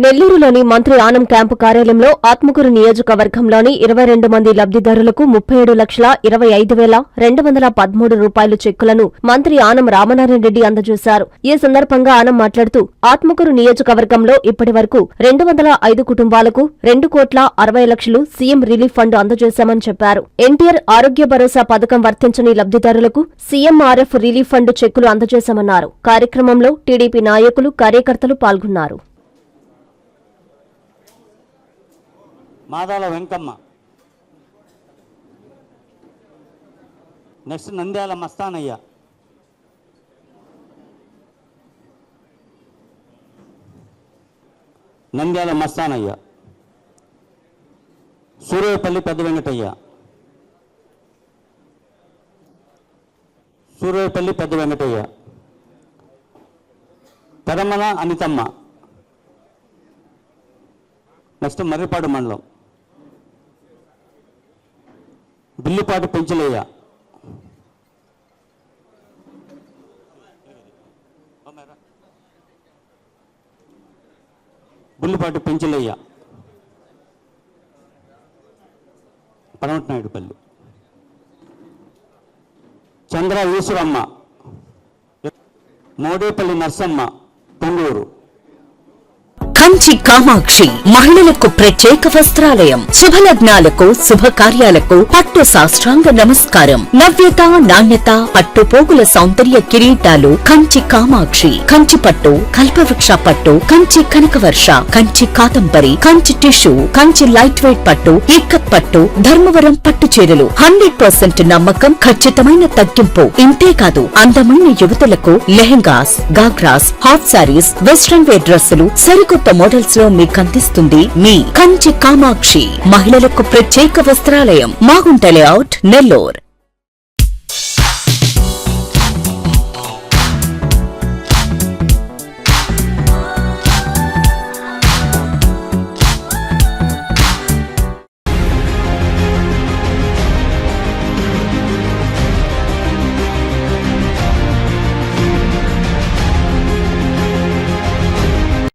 నెల్లూరులోని మంత్రి ఆనం క్యాంపు కార్యాలయంలో ఆత్మకూరు నియోజకవర్గంలోని 22 మంది లబ్దిదారులకు 37,25,213 రూపాయలు చెక్కులను మంత్రి ఆనం రామనారాయణ రెడ్డి అందజేశారు. ఈ సందర్భంగా ఆనం మాట్లాడుతూ ఆత్మకూరు నియోజకవర్గంలో ఇప్పటి వరకు 205 కుటుంబాలకు 2,60,00,000 సీఎం రిలీఫ్ ఫండ్ అందజేశామని చెప్పారు. ఎన్టీఆర్ ఆరోగ్య భరోసా పథకం వర్తించని లబ్దిదారులకు సీఎంఆర్ఎఫ్ రిలీఫ్ ఫండ్ చెక్కులు అందజేశామన్నారు. కార్యక్రమంలో టీడీపీ నాయకులు, కార్యకర్తలు పాల్గొన్నారు. మాదాల వెంకమ్మ, నెక్స్ట్ నంద్యాల మస్తానయ్య, సూర్యపల్లి పెద్ద వెంకటయ్య, పెదమల అనితమ్మ, నెక్స్ట్ మర్రిపాడు మండలం బిల్లిపాటి పెంచలయ్య, పనమటినాయుడుపల్లి, చంద్ర ఈశ్వరమ్మ, మోడేపల్లి నర్సమ్మ, పొంగూరు. కంచి కామాక్షి మహిళలకు ప్రత్యేక వస్త్రాలయం. శుభలగ్నాలకు, శుభకార్యాలకు పట్టు సాష్టాంగ నమస్కారం. నవ్యత, నాణ్యత, పట్టు పోగుల సౌందర్య కిరీటాలు కంచి కామాక్షి. కంచి పట్టు, కల్పవృక్ష పట్టు, Kanchi Kanakavarsha, Kanchi Kadambari, Kanchi tissue, Kanchi lightweight పట్టు, ఇక్కత్ పట్టు, ధర్మవరం పట్టు చీరలు 100% నమ్మకం, ఖచ్చితమైన తగ్గింపు. ఇంతేకాదు అందమైన యువతులకు lehengas, ghagras, half saris, western wear డ్రెస్సులు సరికొత్త మోడల్స్ లో మీకు అందిస్తుంది మీ కంచి కామాక్షి మహిళలకు ప్రత్యేక వస్త్రాలయం. మాగుంట లేఅవుట్, నెల్లూరు.